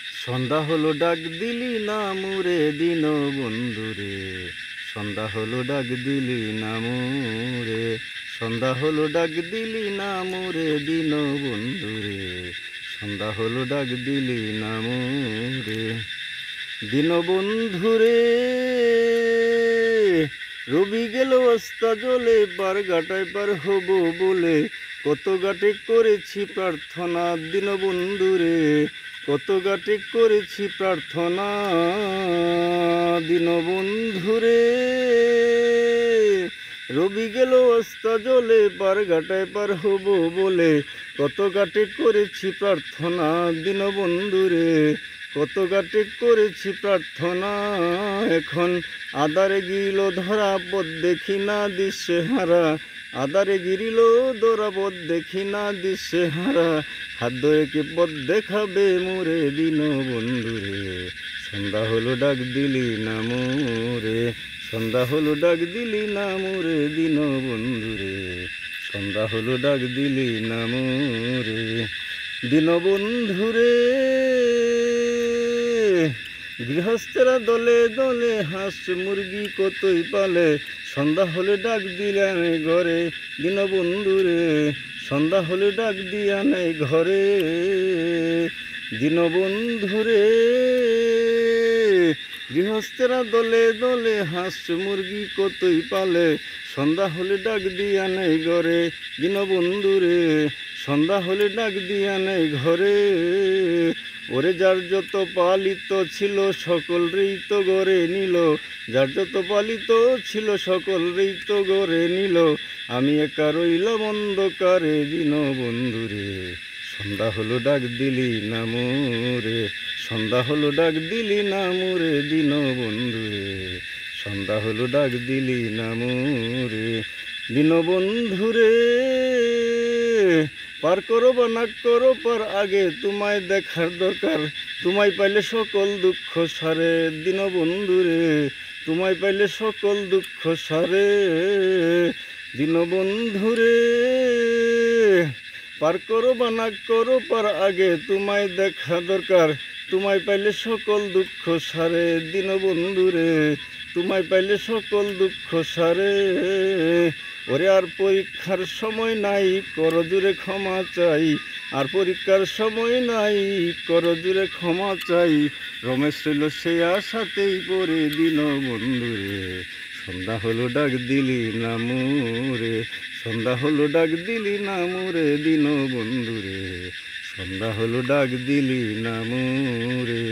সন্ধ্যা হলো ডাক দিলি না মুরে দিন বন্ধুরে, সন্ধ্যা হলো ডাক দিলি না মুরে, সন্ধ্যা হলো ডাক দিলি না মুরে দিন বন্ধুরে, সন্ধ্যা হলো ডাক দিলি না মুরে দিন বন্ধুরে। রবি গেল অস্তা জলে, পার ঘাটায় পার হব বলে কত ঘাটে করেছি প্রার্থনা দিন বন্ধুরে, কত ঘাটে করেছি প্রার্থনা দিন বন্ধুরে। রবি গেল অস্তা জলে, পার ঘাটায় পার হব বলে কত ঘাটে করেছি প্রার্থনা দিন বন্ধুরে, কত ঘাটে করেছি প্রার্থনা। এখন আদারে গিল ধরা পথ দেখি না দিশে হারা, আদারে গিরিল ধরা পথ দেখি না দিশে হারা, হাত ধরে কি পথ দেখাবে মোরে দিন বন্ধুরে, সন্ধ্যা হলো ডাক দিলি না মোরে, সন্ধ্যা হলো ডাক দিলি না মোরে দিন বন্ধুরে, সন্ধ্যা হলো ডাক দিলি না মোরে দিন বন্ধুরে। গৃহস্থেরা দলে দলে হাঁস মুরগি কতই পালে, সন্ধ্যা হলে ডাক দিলে নেই ঘরে দিন বন্ধুরে, সন্ধ্যা হলে ডাক দিয়া নেই ঘরে দিন বন্ধুরে। গৃহস্থেরা দলে দলে হাঁস মুরগি কতই পালে, সন্ধ্যা হলে ডাক দিয়া নেই ঘরে দিন বন্ধুরে, সন্ধ্যা হলে ডাক দিয়া নেই ঘরে। ওরে যার যত পালিত ছিল সকল রেই তো গড়ে নিল, যার যত পালিত ছিল সকল রেই তো গড়ে নিল, আমি একা রইলাম অন্ধকারে দিন বন্ধুরে, সন্ধ্যা হলো ডাক দিলি না মোরে, সন্ধ্যা হলো ডাক দিলি না মোরে দিন বন্ধুরে, সন্ধ্যা হলো ডাক দিলি না মোরে দিন বন্ধুরে। পার করো বা না করো পার, আগে তোমায় দেখার দরকার, তোমায় পাইলে সকল দুঃখ সারে দিন বন্ধুরে, তোমায় পাইলে সকল দুঃখ সারে দিন বন্ধুরে। পার করো বা না করো পার, আগে তোমায় দেখা দরকার, তোমায় পাইলে সকল দুঃখ সারে দিন বন্ধুরে, তোমায় পাইলে সকল দুঃখ সারে। ওরে আর পরীক্ষার সময় নাই, কর জুড়ে ক্ষমা চাই, আর পরীক্ষার সময় নাই, কর জুড়ে ক্ষমা চাই। রমেশ রইল সে আশাতেই পড়ে দিন বন্ধুরে, সন্ধ্যা হলো ডাক দিলি না মোরে, সন্ধ্যা হলো ডাক দিলি না মোরে দিন বন্ধুরে, সন্ধ্যা হলো ডাক দিলি না মোরে।